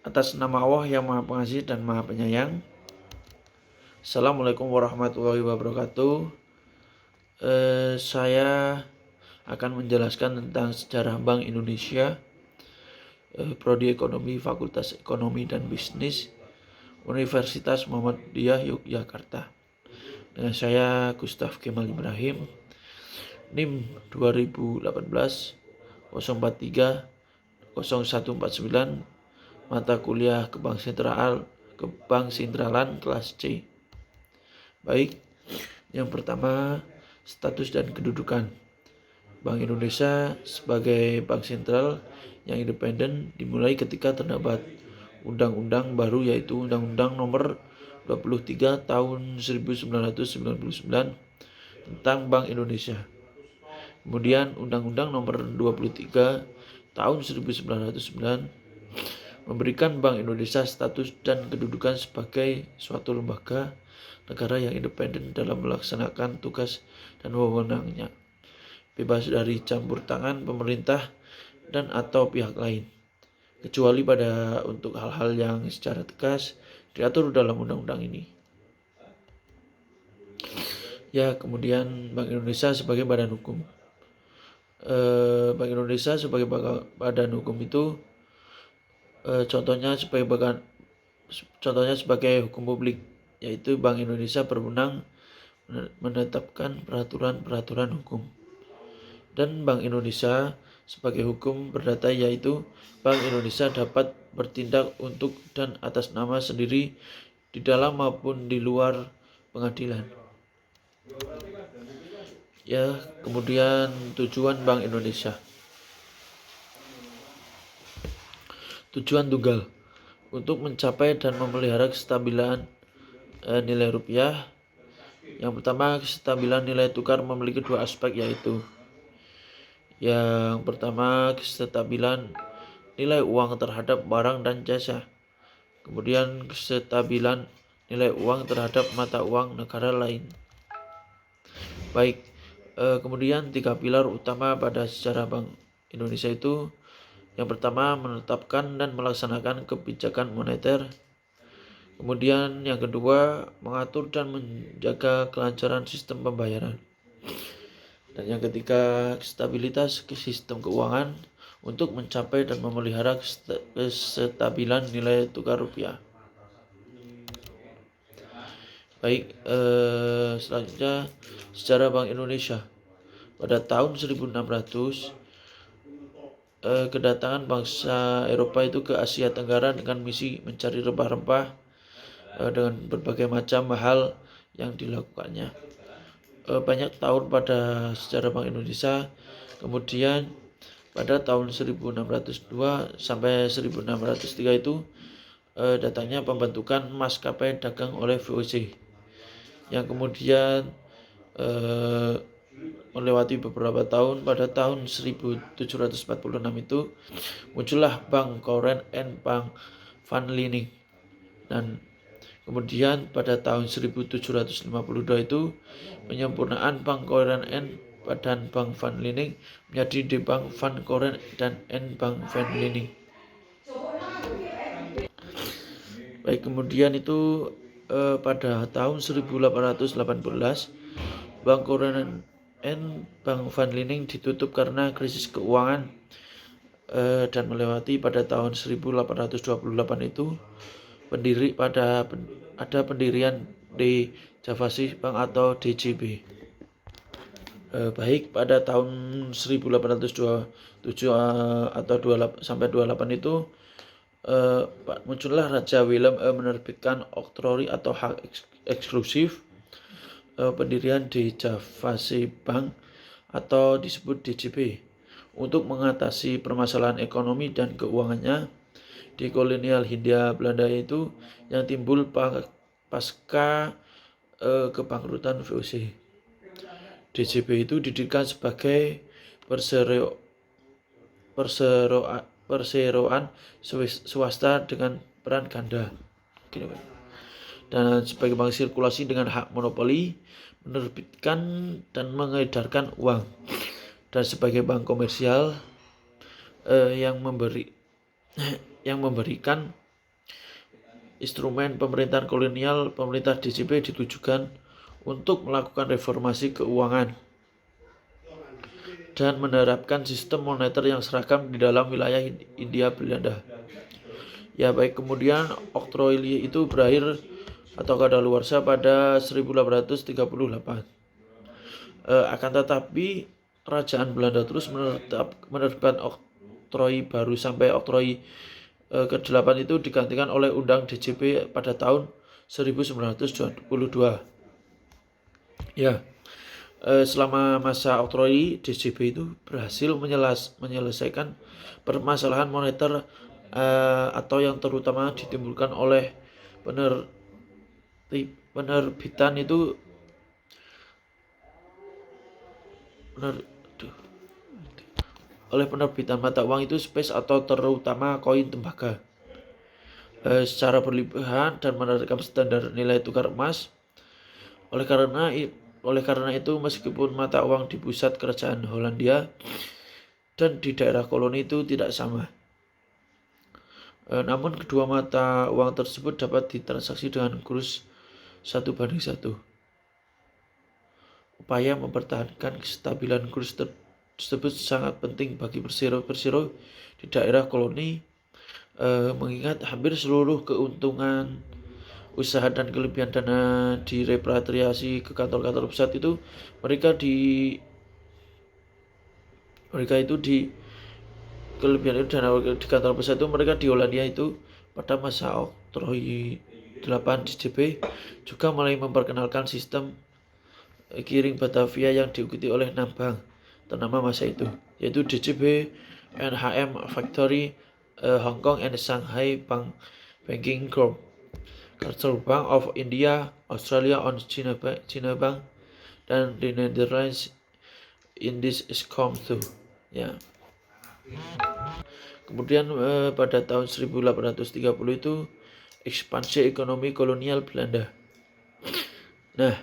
Atas nama Allah yang Maha Pengasih dan Maha Penyayang. Assalamualaikum warahmatullahi wabarakatuh. Saya akan menjelaskan tentang sejarah Bank Indonesia, Prodi Ekonomi, Fakultas Ekonomi dan Bisnis, Universitas Muhammadiyah Yogyakarta. Dengan saya Gustaf Kemal Ibrahim, NIM 2018 043 0149, mata kuliah Kebank Sentralan kelas C. Baik, yang pertama, status dan kedudukan. Bank Indonesia sebagai bank sentral yang independen dimulai ketika terdapat undang-undang baru, yaitu Undang-Undang Nomor 23 Tahun 1999 tentang Bank Indonesia. Kemudian Undang-Undang Nomor 23 Tahun 1909 memberikan Bank Indonesia status dan kedudukan sebagai suatu lembaga negara yang independen dalam melaksanakan tugas dan wewenangnya, bebas dari campur tangan pemerintah dan atau pihak lain, kecuali untuk hal-hal yang secara tegas diatur dalam undang-undang ini. Ya, kemudian Bank Indonesia sebagai badan hukum. Bank Indonesia sebagai badan hukum itu contohnya sebagai hukum publik, yaitu Bank Indonesia berwenang menetapkan peraturan-peraturan hukum. Dan Bank Indonesia sebagai hukum perdata, yaitu Bank Indonesia dapat bertindak untuk dan atas nama sendiri di dalam maupun di luar pengadilan. Ya, kemudian tujuan Bank Indonesia. Tujuan tunggal untuk mencapai dan memelihara kestabilan nilai rupiah. Yang pertama, kestabilan nilai tukar memiliki dua aspek, yaitu yang pertama, kestabilan nilai uang terhadap barang dan jasa. Kemudian kestabilan nilai uang terhadap mata uang negara lain. Baik, kemudian 3 pilar utama pada sejarah Bank Indonesia itu: yang pertama, menetapkan dan melaksanakan kebijakan moneter. Kemudian yang kedua, mengatur dan menjaga kelancaran sistem pembayaran. Dan yang ketiga, stabilitas sistem keuangan untuk mencapai dan memelihara kestabilan nilai tukar rupiah. Baik, selanjutnya sejarah Bank Indonesia. Pada tahun 1600, kedatangan bangsa Eropa itu ke Asia Tenggara dengan misi mencari rempah-rempah dengan berbagai macam hal yang dilakukannya. Banyak tahun pada sejarah Bank Indonesia. Kemudian pada tahun 1602 sampai 1603 itu datangnya pembentukan maskapai dagang oleh VOC, yang kemudian melewati beberapa tahun. Pada tahun 1746 itu muncullah Bank Koren and Bank Van Liening, dan kemudian pada tahun 1752 itu penyempurnaan Bank Koren and dan Bank Van Liening menjadi Bank Van Koren dan Bank Van Liening. Baik, kemudian itu pada tahun 1818 Bank Koren and Bank Van Liening ditutup karena krisis keuangan, dan melewati pada tahun 1828 itu ada pendirian Javasih Bank atau DJB. Baik, pada tahun 1827 atau 28 sampai 28 itu muncullah Raja Willem menerbitkan oktroi atau hak eksklusif pendirian Javasih Bank atau disebut DJB untuk mengatasi permasalahan ekonomi dan keuangannya di kolonial Hindia Belanda itu yang timbul pasca kebangkrutan VOC. DJB itu didirikan sebagai perseroan swasta dengan peran ganda, dan sebagai bank sirkulasi dengan hak monopoli menerbitkan dan mengedarkan uang, dan sebagai bank komersial yang memberikan instrumen pemerintahan kolonial, pemerintah DJP ditujukan untuk melakukan reformasi keuangan dan menerapkan sistem moneter yang seragam di dalam wilayah Hindia Belanda. Ya baik, kemudian oktroi itu berakhir atau kadaluarsa pada 1838. Akan tetapi kerajaan Belanda terus menerbitkan oktroi baru sampai oktroi ke-8 itu digantikan oleh Undang DJP pada tahun 1922. Ya, selama masa oktroi DJP itu berhasil menyelesaikan permasalahan moneter atau yang terutama ditimbulkan oleh penerbitan itu oleh penerbitan mata uang itu spes atau terutama koin tembaga secara berlebihan dan menerapkan standar nilai tukar emas. Oleh karena itu meskipun mata uang di pusat kerajaan Hollandia dan di daerah koloni itu tidak sama, namun kedua mata uang tersebut dapat ditransaksi dengan kurs 1:1. Upaya mempertahankan kestabilan kurs tersebut sangat penting bagi persero di daerah koloni, mengingat hampir seluruh keuntungan usaha dan kelebihan dana direpatriasi ke kantor-kantor pusat itu kelebihan itu dana di kantor pusat itu mereka di Hollandia itu pada masa oktroi 8 DJP juga mulai memperkenalkan sistem kiring Batavia yang diikuti oleh 6 bank ternama masa itu, yaitu DJP, NHM Factory, Hong Kong and Shanghai Banking Group, Central Bank of India, Australia on China Bank, dan the Netherlands Indies Excom too. Ya. Kemudian pada tahun 1830 itu ekspansi ekonomi kolonial Belanda. Nah,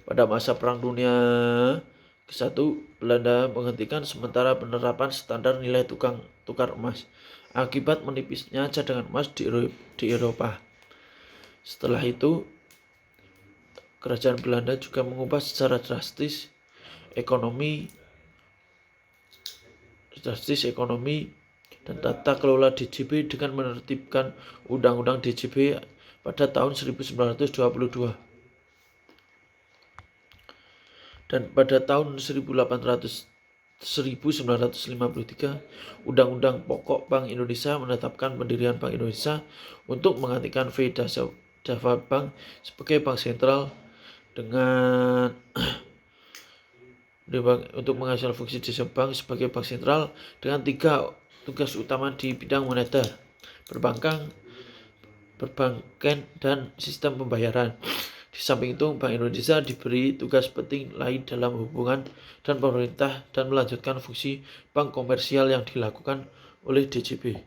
pada masa Perang Dunia ke-1, Belanda menghentikan sementara penerapan standar nilai tukar emas akibat menipisnya cadangan emas di Eropa. Setelah itu, kerajaan Belanda juga mengubah secara drastis ekonomi dan tata kelola DJP dengan menertibkan Undang-Undang DJP pada tahun 1922. Dan pada tahun 1953, Undang-Undang Pokok Bank Indonesia menetapkan pendirian Bank Indonesia untuk menggantikan Java Bank sebagai bank sentral dengan untuk menghasilkan fungsi Java Bank sebagai bank sentral dengan 3 tugas utama di bidang moneter, perbankan, dan sistem pembayaran. Di samping itu, Bank Indonesia diberi tugas penting lain dalam hubungan dan pemerintah dan melanjutkan fungsi bank komersial yang dilakukan oleh DJP.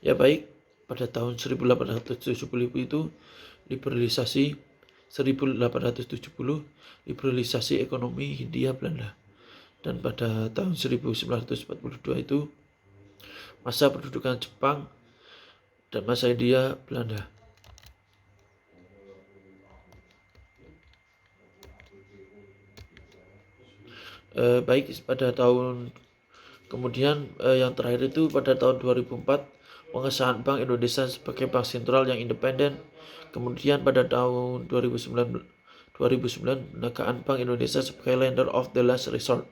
Ya baik, pada tahun 1870 itu liberalisasi ekonomi Hindia Belanda. Dan pada tahun 1942 itu masa pendudukan Jepang dan masa Hindia Belanda. Baik, pada tahun kemudian yang terakhir itu pada tahun 2004 pengesahan Bank Indonesia sebagai bank sentral yang independen. Kemudian pada tahun 2009 penegakan Bank Indonesia sebagai lender of the last resort.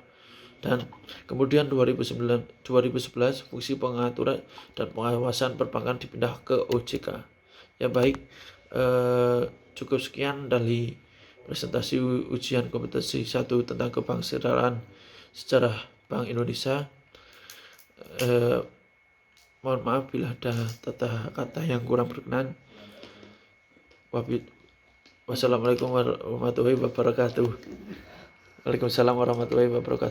Dan kemudian 2011 fungsi pengaturan dan pengawasan perbankan dipindah ke OJK. Ya baik, cukup sekian dari presentasi ujian kompetensi 1 tentang kebangsaan sejarah Bank Indonesia. Mohon maaf bila ada kata-kata yang kurang berkenan. Wassalamualaikum warahmatullahi wabarakatuh. Waalaikumsalam warahmatullahi wabarakatuh.